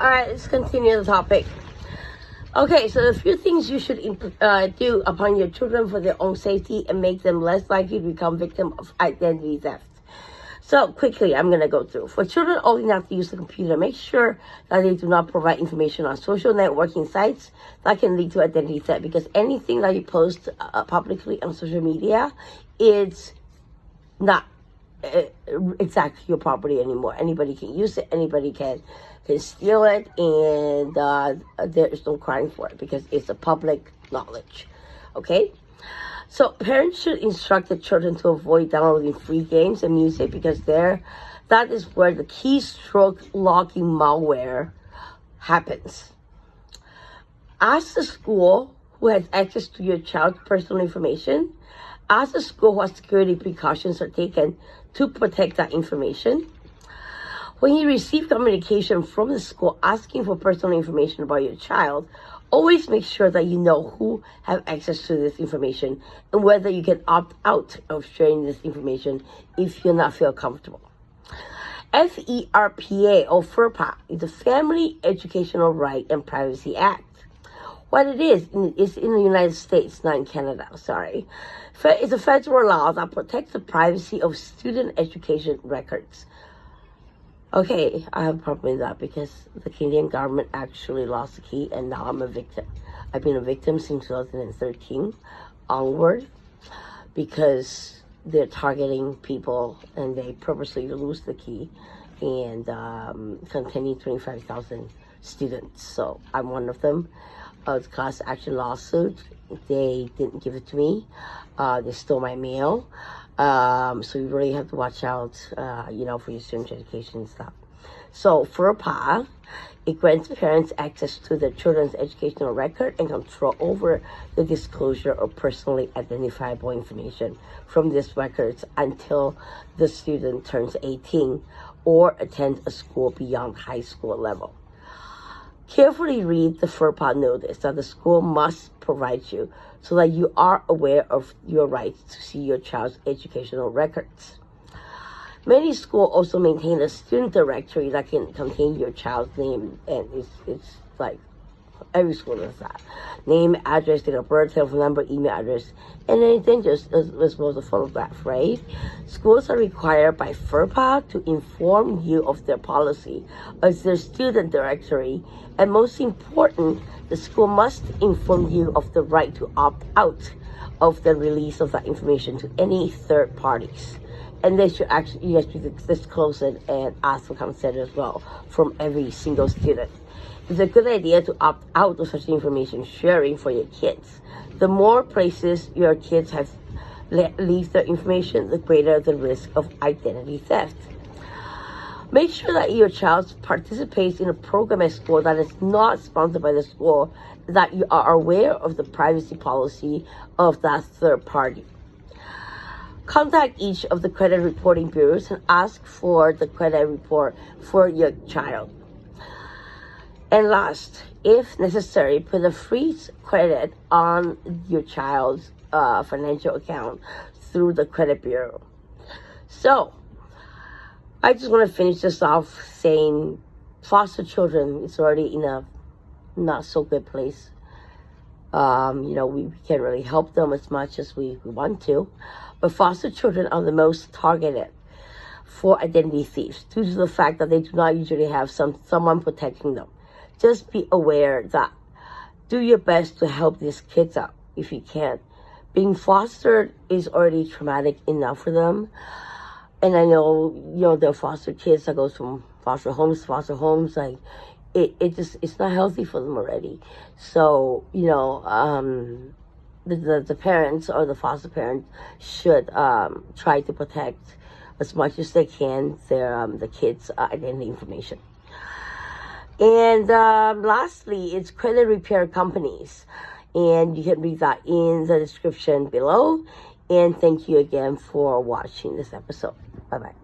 All right, let's continue the topic. Okay, so a few things you should do upon your children for their own safety and make them less likely to become victim of identity theft. So quickly, I'm going to go through. For children old enough to use the computer, make sure that they do not provide information on social networking sites that can lead to identity theft, because anything that you post publicly on social media is not exactly your property anymore. Anybody can use it, anybody can steal it, and there is no crime for it because it's a public knowledge. Okay? So parents should instruct the children to avoid downloading free games and music, because that is where the keystroke locking malware happens. Ask the school who has access to your child's personal information. Ask the school what security precautions are taken to protect that information. When you receive communication from the school asking for personal information about your child, always make sure that you know who have access to this information and whether you can opt out of sharing this information if you not feel comfortable. FERPA, or FERPA, is the Family Educational Right and Privacy Act. What it is in the United States, not in Canada, sorry. It's a federal law that protects the privacy of student education records. Okay, I have a problem with that because the Canadian government actually lost the key, and now I'm a victim. I've been a victim since 2013 onward, because they're targeting people and they purposely lose the key and containing 25,000 students. So I'm one of them. It's a class action lawsuit. They didn't give it to me. They stole my mail. So you really have to watch out, for your student education and stuff. So FERPA, it grants parents access to their children's educational record and control over the disclosure of personally identifiable information from these records until the student turns 18 or attends a school beyond high school level. Carefully read the FERPA notice that the school must provide you so that you are aware of your rights to see your child's educational records. Many schools also maintain a student directory that can contain your child's name, and it's like every school does that. Name, address, date of birth, telephone number, email address, and anything just as well as a photograph, right? Schools are required by FERPA to inform you of their policy as their student directory, and most important, the school must inform you of the right to opt out of the release of that information to any third parties. And they should actually, you have to disclose it and ask for consent as well from every single student. It's a good idea to opt out of such information sharing for your kids. The more places your kids have leave their information, the greater the risk of identity theft. Make sure that your child participates in a program at school that is not sponsored by the school, that you are aware of the privacy policy of that third party. Contact each of the credit reporting bureaus and ask for the credit report for your child. And last, if necessary, put a freeze credit on your child's financial account through the credit bureau. So, I just want to finish this off saying foster children is already in a not so good place. We can't really help them as much as we want to. But foster children are the most targeted for identity thieves due to the fact that they do not usually have someone protecting them. Just be aware that do your best to help these kids out if you can. Being fostered is already traumatic enough for them. And I know, there are foster kids that goes from foster homes to foster homes. Like, it's not healthy for them already. So, the parents or the foster parents should try to protect as much as they can their the kids' identity information. And lastly, it's credit repair companies. And you can read that in the description below. And thank you again for watching this episode. Bye-bye.